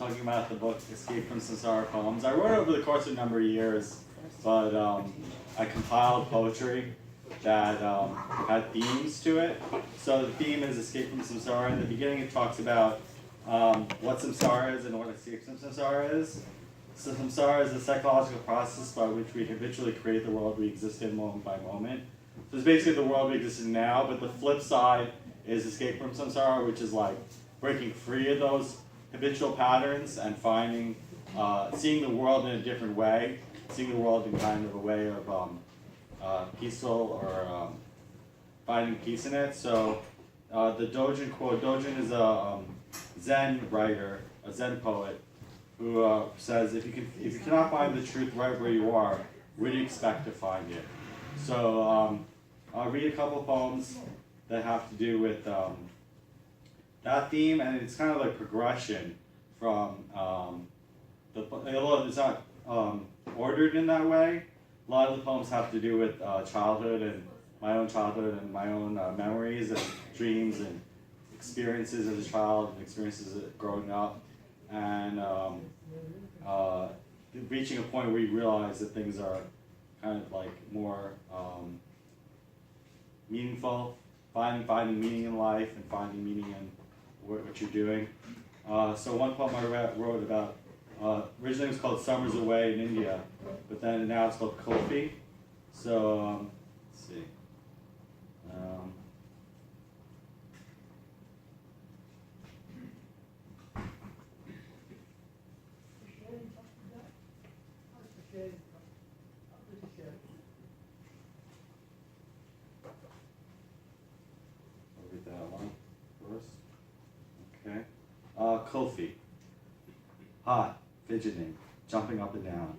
talking about the book Escape from Samsara Poems. I wrote it over the course of a number of years, but I compiled poetry that had themes to it. So the theme is Escape from Samsara. In the beginning it talks about what samsara is and what escape from samsara is. So samsara is a psychological process by which we habitually create the world we exist in moment by moment. So it's basically the world we exist in now, but the flip side is escape from samsara, which is like breaking free of those habitual patterns and finding, seeing the world in a different way, seeing the world in kind of a way of peaceful or finding peace in it. So the Dojin quote, Dojin is a Zen writer, a Zen poet, who says, if you cannot find the truth right where you are, where do you expect to find it? So I'll read a couple of poems that have to do with that theme, and it's kind of like progression from although it's not ordered in that way. A lot of the poems have to do with childhood and my own memories and dreams and experiences as a child and experiences growing up, and reaching a point where you realize that things are kind of like more meaningful, finding meaning in life and finding meaning in what you're doing. So one poem I wrote about, originally it was called Summers Away in India, but then now it's called Kofi. So let's see. I'll read that one first. Okay. Kofi. Hot, fidgeting, jumping up and down.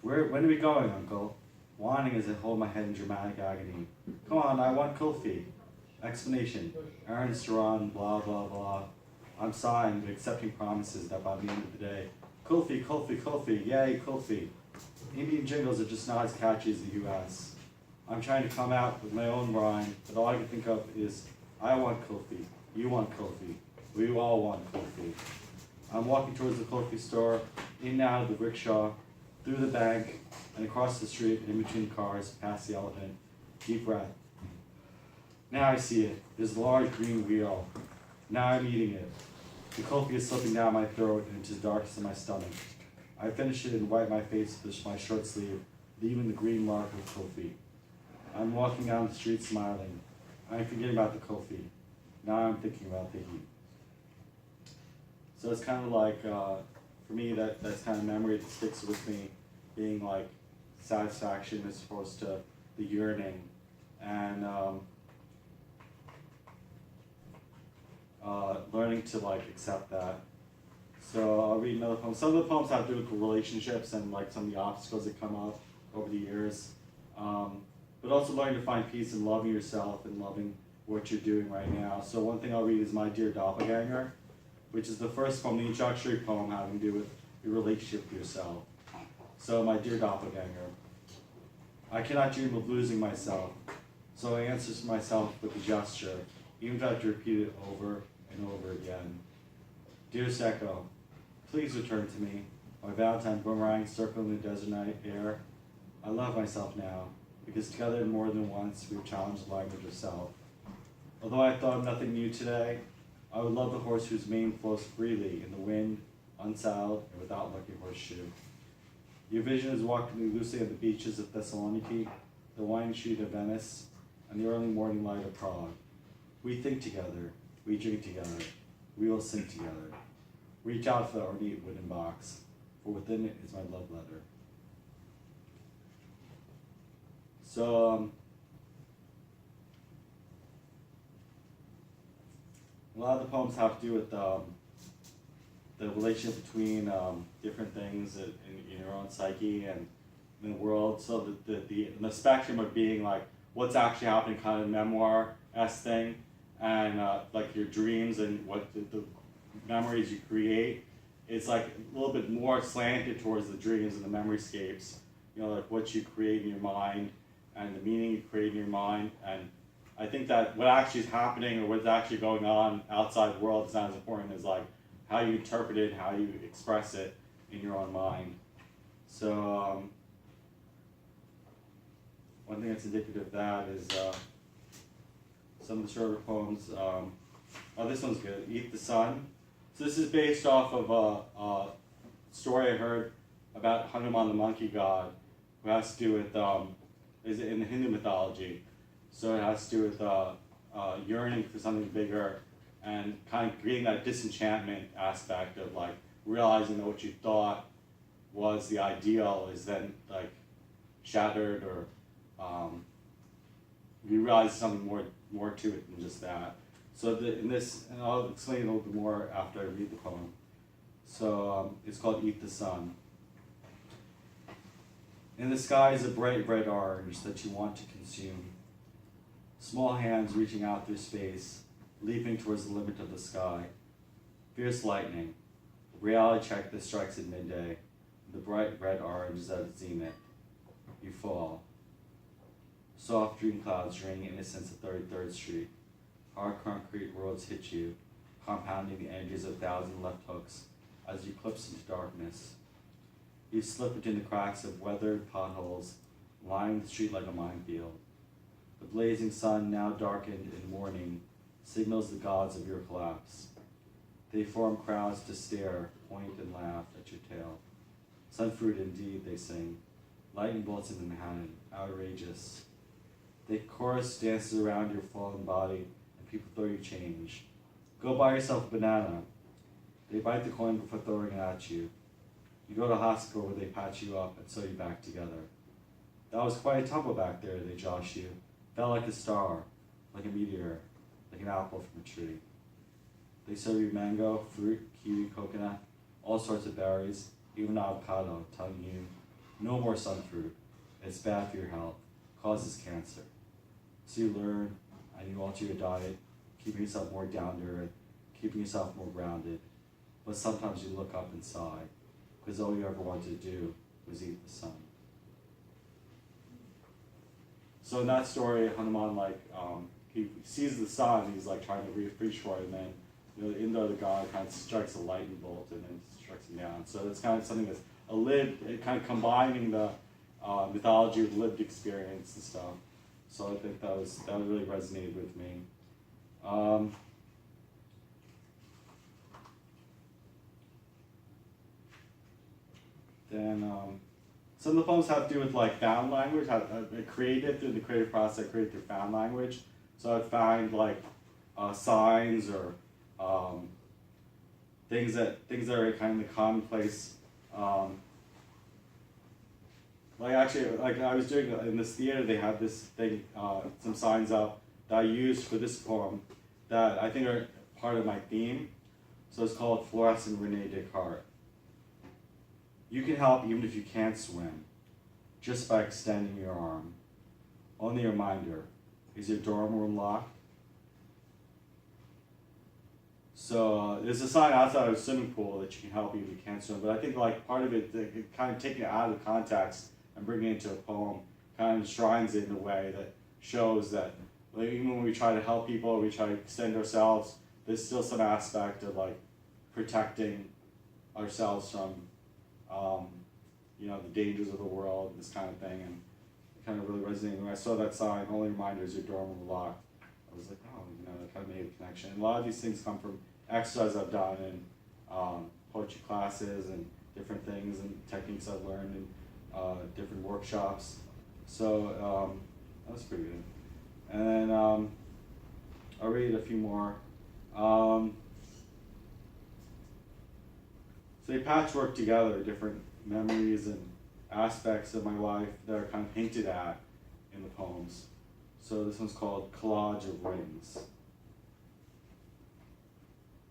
When are we going, Uncle? Whining as I hold my head in dramatic agony. Come on, I want Kofi. Explanation. Errands to run, blah, blah, blah. I'm sighing, but accepting promises that by the end of the day, Kofi, Kofi, Kofi, yay, Kofi. Indian jingles are just not as catchy as the US. I'm trying to come out with my own rhyme, but all I can think of is, I want Kofi, you want Kofi, we all want Kofi. I'm walking towards the Kofi store, in and out of the rickshaw, through the bank, and across the street, in between cars, past the elephant. Deep breath. Now I see it. There's a large green wheel. Now I'm eating it. The Kofi is slipping down my throat and into the darkness of my stomach. I finish it and wipe my face with my short sleeve, leaving the green mark of Kofi. I'm walking down the street smiling. I'm forgetting about the Kofi. Now I'm thinking about the heat. So it's kind of like, for me, that's kind of memory that sticks with me, being like satisfaction as opposed to the yearning. And learning to like accept that. So I'll read another poem. Some of the poems have to do with relationships and like some of the obstacles that come up over the years. But also learning to find peace in loving yourself and loving what you're doing right now. So one thing I'll read is My Dear Doppelganger, which is the first poem, the introductory poem having to do with your relationship with yourself. So My Dear Doppelganger, I cannot dream of losing myself, so I answer to myself with a gesture, even if I have to repeat it over and over again. Dearest Echo, please return to me, my Valentine boomerang circling the desert night air. I love myself now, because together more than once we've challenged the language of self. Although I thought of nothing new today, I would love the horse whose mane flows freely in the wind, unsaddled and without lucky horseshoe. Your vision has walked me loosely on the beaches of Thessaloniki, the wine street of Venice, and the early morning light of Prague. We think together, we drink together, we will sing together. Reach out for the ornate wooden box, for within it is my love letter. So, a lot of the poems have to do with the relationship between different things in your own psyche and in the world. So the spectrum of being like what's actually happening, kind of memoir-esque thing, and like your dreams and what the memories you create. It's like a little bit more slanted towards the dreams and the memoryscapes. You know, like what you create in your mind and the meaning you create in your mind. And I think that what actually is happening or what's actually going on outside the world is not as important as like how you interpret it, how you express it in your own mind. So one thing that's indicative of that is some of the shorter poems. Oh, this one's good. Eat the Sun. So this is based off of a story I heard about Hanuman, the monkey god, who has to do with is in the Hindu mythology. So it has to do with yearning for something bigger and kind of creating that disenchantment aspect of like realizing that what you thought was the ideal is then like shattered, or you realize something more to it than just that. So in this, and I'll explain a little bit more after I read the poem. So it's called Eat the Sun. In the sky is a bright red orange that you want to consume. Small hands reaching out through space, leaping towards the limit of the sky. Fierce lightning, reality check that strikes at midday. The bright red orange is at its zenith. You fall. Soft dream clouds ring innocence at 33rd Street. Hard concrete roads hit you, compounding the energies of 1,000 left hooks as you eclipse into darkness. You slip between the cracks of weathered potholes, lining the street like a minefield. The blazing sun, now darkened in mourning, signals the gods of your collapse. They form crowds to stare, point, and laugh at your tail. Sunfruit indeed, they sing. Lightning bolts into Manhattan, outrageous. The chorus dances around your fallen body, and people throw you change. Go buy yourself a banana. They bite the coin before throwing it at you. You go to hospital where they patch you up and sew you back together. That was quite a tumble back there, they josh you. Fell like a star, like a meteor, like an apple from a tree. They serve you mango, fruit, kiwi, coconut, all sorts of berries, even avocado, telling you, no more sunfruit. It's bad for your health, causes cancer. So you learn, and you alter your diet, keeping yourself more down to earth, keeping yourself more grounded. But sometimes you look up and sigh, because all you ever wanted to do was eat the sun. So in that story, Hanuman, he sees the sun, he's like trying to reach for it, and then the Indra, the god, kind of strikes a lightning bolt and then strikes him down. So it's kind of something that's kind of combining the mythology with lived experience and stuff. So I think that really resonated with me. Some of the poems have to do with like found language, how created through the creative process, created through found language. So I find like signs or things that are kind of the commonplace. Like I was doing in this theater, they had this thing, some signs up that I used for this poem that I think are part of my theme. So it's called Fluorescent Rene Descartes. You can help even if you can't swim, just by extending your arm. Only a reminder, is your dorm room locked? So there's a sign outside of a swimming pool that you can help even if you can't swim, but I think like part of it, kind of taking it out of context and bringing it into a poem kind of enshrines it in a way that shows that like, even when we try to help people, we try to extend ourselves, there's still some aspect of like protecting ourselves from the dangers of the world, this kind of thing, and it kind of really resonated. When I saw that sign, only reminder is your dorm room locked, I was like, that kind of made a connection. And a lot of these things come from exercise I've done in poetry classes and different things and techniques I've learned in different workshops. So that was pretty good. And then I'll read a few more. So they patchwork together different memories and aspects of my life that are kind of hinted at in the poems. So this one's called Collage of Wings.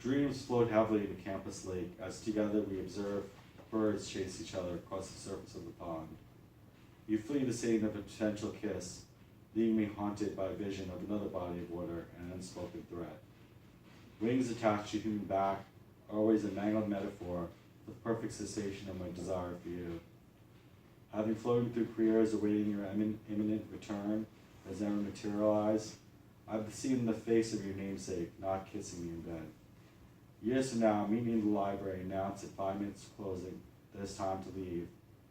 Dreams float heavily in the campus lake as together we observe birds chase each other across the surface of the pond. You flee the scene of a potential kiss, leaving me haunted by a vision of another body of water and an unspoken threat. Wings attached to human back are always a mangled metaphor for the perfect cessation of my desire for you. Having floated through careers awaiting your imminent return has never materialized, I've seen the face of your namesake not kissing me in bed. Years from now, meet me in the library, announce at 5 minutes to closing that it's time to leave,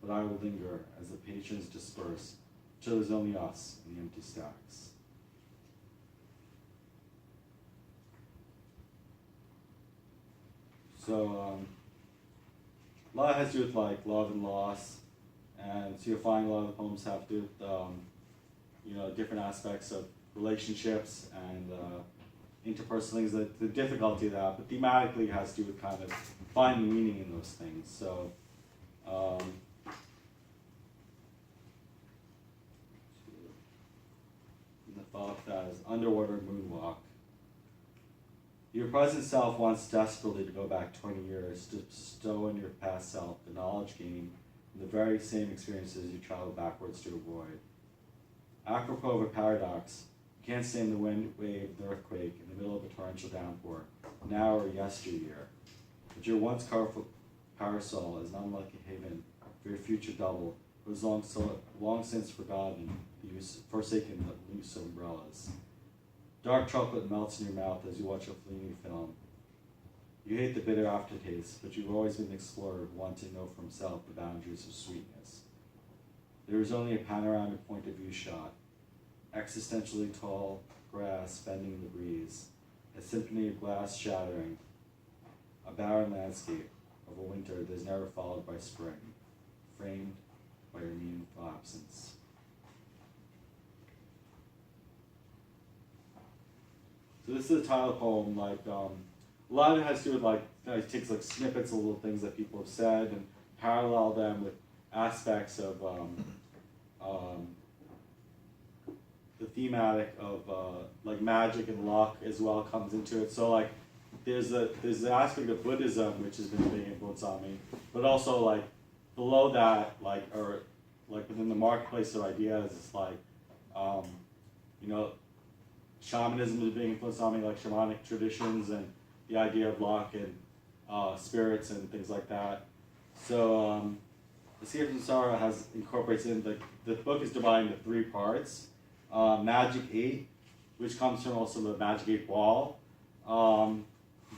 but I will linger as the patrons disperse, till there's only us and the empty stacks. So, a lot has to do with like love and loss, and so you'll find a lot of the poems have to do with different aspects of relationships and interpersonal things, the difficulty of that, but thematically it has to do with kind of finding meaning in those things. So, the thought that is underwater moonwalk. Your present self wants desperately to go back 20 years to bestow on your past self the knowledge gained from the very same experiences you travel backwards to avoid. Apropos of a paradox, you can't stay in the wind, wave, and earthquake in the middle of a torrential downpour, now or yesteryear. But your once colorful parasol is an unlucky haven for your future double, who has long since forsaken the use of umbrellas. Dark chocolate melts in your mouth as you watch a Fellini film. You hate the bitter aftertaste, but you've always been an explorer wanting to know for himself the boundaries of sweetness. There is only a panoramic point of view shot, existentially tall grass bending in the breeze, a symphony of glass shattering, a barren landscape of a winter that is never followed by spring, framed by your meaningful absence. So this is a title poem, like, a lot of it has to do with, like, it takes, like, snippets of little things that people have said and parallel them with aspects of, the thematic of, like, magic and luck as well comes into it. So, like, there's the aspect of Buddhism, which has been a big influence on me, but also, like, below that, like, or, like, within the marketplace of ideas, it's like, shamanism is a big influence on me, like shamanic traditions and the idea of luck and spirits and things like that. So Escape from Samsara incorporates in the book is divided into 3 parts. Magic 8, which comes from also the Magic 8 Ball.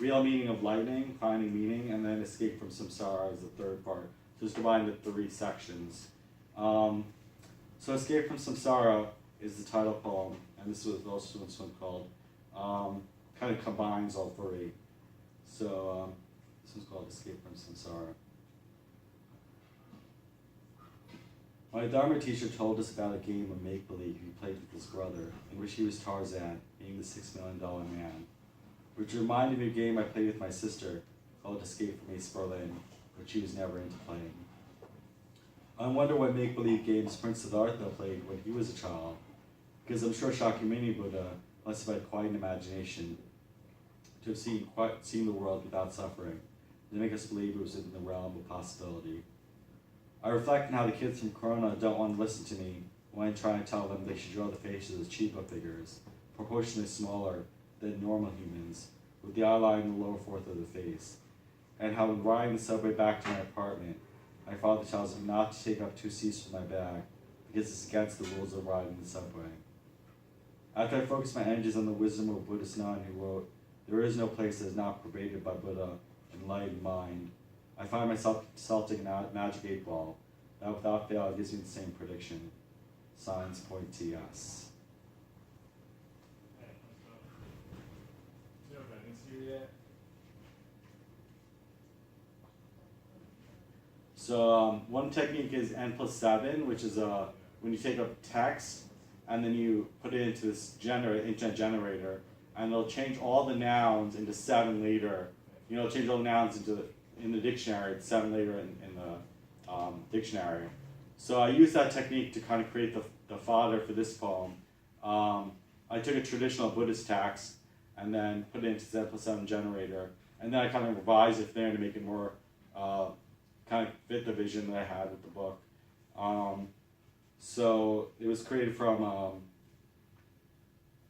Real meaning of lightning, finding meaning, and then Escape from Samsara is the 3rd part. So it's divided into 3 sections. So Escape from Samsara is the title poem, and this was also this one called, kind of combines all 3. So this one's called Escape from Samsara. My Dharma teacher told us about a game of make-believe he played with his brother, in which he was Tarzan, being the $6 million man, which reminded me of a game I played with my sister called Escape from East Berlin, which he was never into playing. I wonder what make-believe games Prince Siddhartha played when he was a child, because I'm sure Shakyamuni Buddha must have had quite an imagination to have seen the world without suffering, to make us believe it was in the realm of possibility. I reflect on how the kids from Corona don't want to listen to me when I try to tell them they should draw the faces of Chiba figures, proportionally smaller than normal humans, with the eyeliner in the lower fourth of the face, and how when riding the subway back to my apartment, my father tells me not to take up 2 seats from my bag because it's against the rules of riding the subway. After I focus my energies on the wisdom of a Buddhist nun who wrote, "There is no place that is not pervaded by Buddha, enlightened mind," I find myself consulting a Magic 8 Ball that without fail gives me the same prediction. Signs point to yes. So one technique is N+7, which is when you take a text and then you put it into this internet generator, and it'll change all the nouns into 7 later. It'll change all the nouns in the dictionary. It's 7 later in the dictionary. So I use that technique to kind of create the fodder for this poem. I took a traditional Buddhist text and then put it into the N+7 generator, and then I kind of revised it there to make it more kind of fit the vision that I had with the book. So it was created from,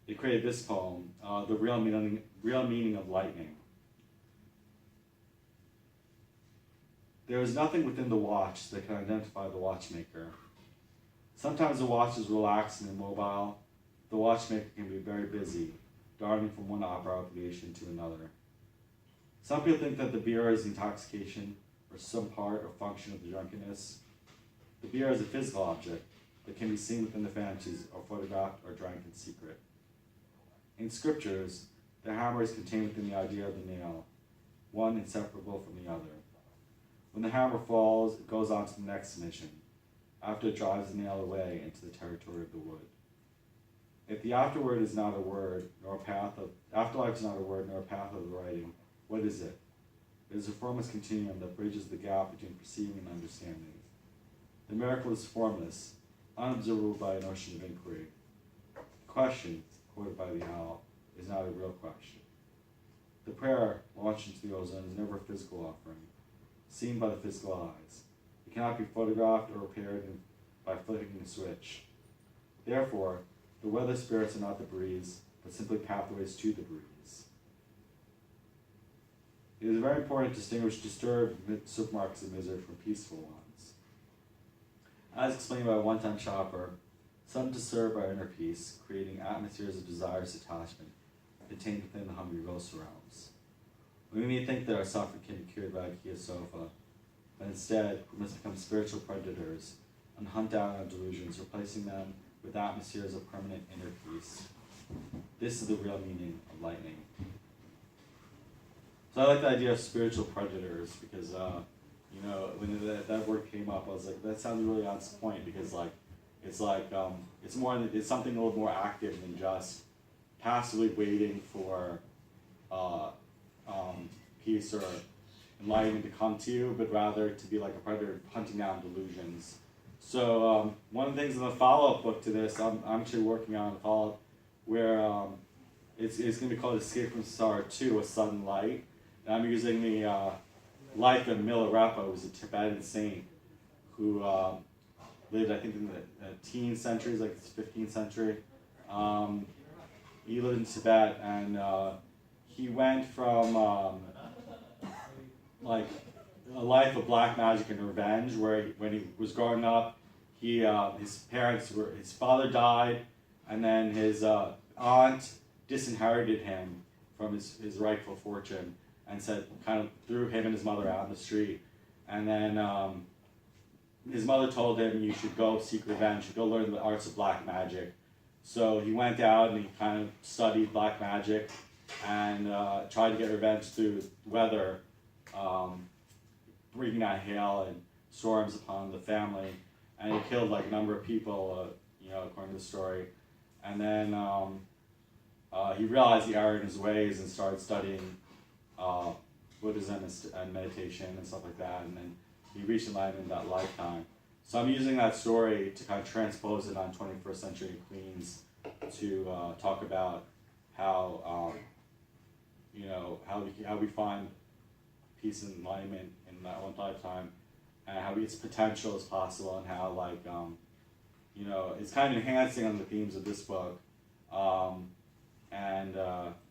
it created this poem, The Real Meaning of Lightning. There is nothing within the watch that can identify the watchmaker. Sometimes the watch is relaxed and immobile. The watchmaker can be very busy, darting from one opera obligation to another. Some people think that the beer is intoxication or some part or function of the drunkenness. The beer is a physical object that can be seen within the fantasies or photographed or drank in secret. In scriptures, the hammer is contained within the idea of the nail, one inseparable from the other. When the hammer falls, it goes on to the next mission, after it drives the nail away into the territory of the wood. If the afterlife is not a word nor a path of the writing, what is it? It is a formless continuum that bridges the gap between perceiving and understanding. The miracle is formless, unobservable by an ocean of inquiry. The question, quoted by the owl, is not a real question. The prayer launched into the ozone is never a physical offering, seen by the physical eyes. It cannot be photographed or repaired by flicking a switch. Therefore, the weather spirits are not the breeze, but simply pathways to the breeze. It is very important to distinguish disturbed supermarkets of misery from peaceful ones. As explained by a one-time shopper, some disturb our inner peace, creating atmospheres of desirous attachment contained within the hungry ghost realms. We may think that our suffering can be cured by a IKEA sofa, but instead we must become spiritual predators and hunt down our delusions, replacing them with atmospheres of permanent inner peace. This is the real meaning of lightning. So I like the idea of spiritual predators because, when that word came up, I was like, that sounds really on point because, it's something a little more active than just passively waiting for peace or enlightenment to come to you, but rather to be like a predator hunting down delusions. So one of the things in the follow-up book to this, I'm actually working on a follow-up where it's going to be called Escape from Samsara 2, A Sudden Light. And I'm using the life of Milarepa, who was a Tibetan saint who lived, I think, in the teen centuries, like the 15th century. He lived in Tibet, and he went from a life of black magic and revenge, where when he was growing up, his father died, and then his aunt disinherited him from his rightful fortune, and kind of threw him and his mother out in the street. And then his mother told him, you should go seek revenge, you should go learn the arts of black magic. So he went out and he kind of studied black magic and tried to get revenge through weather, bringing down hail and storms upon the family. And he killed a number of people, according to the story. And then he realized the error in his ways and started studying Buddhism and meditation and stuff like that, and then he reached enlightenment in that lifetime. So I'm using that story to kind of transpose it on 21st century Queens to talk about how how we find peace and enlightenment in that one lifetime, and how its potential is possible, and how it's kind of enhancing on the themes of this book, and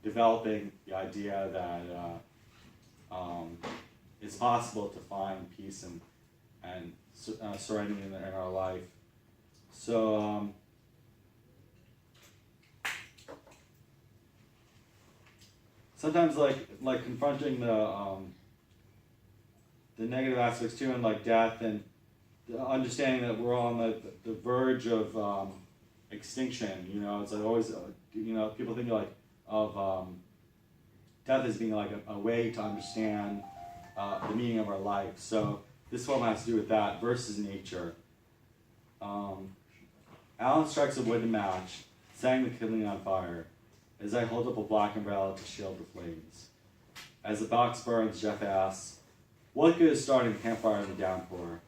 developing the idea that it's possible to find peace and serenity in our life. So sometimes like confronting the negative aspects too, and death, and the understanding that we're on the verge of extinction. It's always people think of death as being a way to understand the meaning of our life. So this one has to do with that versus nature. Alan strikes a wooden match, setting the kindling on fire, as I hold up a black umbrella to shield the flames. As the box burns, Jeff asks, what good is starting a campfire in the downpour?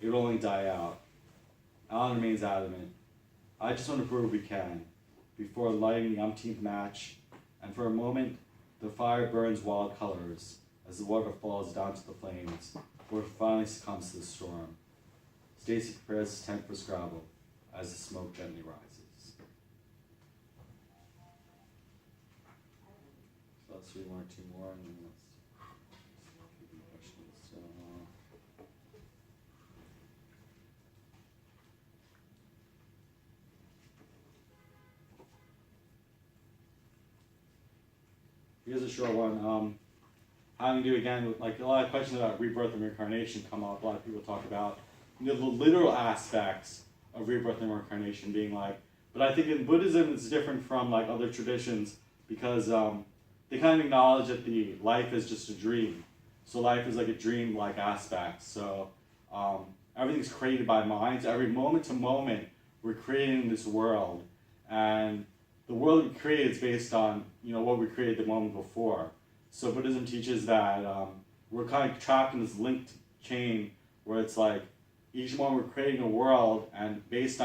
It will only die out. Alan remains adamant. I just want to prove we can, before lighting the umpteenth match, and for a moment, the fire burns wild colors as the water falls down to the flames, before it finally succumbs to the storm. Stacy prepares his tent for Scrabble as the smoke gently rises. So let's read one or two more, and then let's keep the questions. So, here's a short one. having to do again with like a lot of questions about rebirth and reincarnation come up. A lot of people talk about the literal aspects of rebirth and reincarnation being like, but I think in Buddhism it's different from like other traditions because they kind of acknowledge that the life is just a dream. So life is like a dream-like aspect. So everything's created by mind. So every moment to moment, we're creating this world, and the world we create is based on what we created the moment before. So Buddhism teaches that we're kind of trapped in this linked chain where it's like each moment we're creating a world, and based on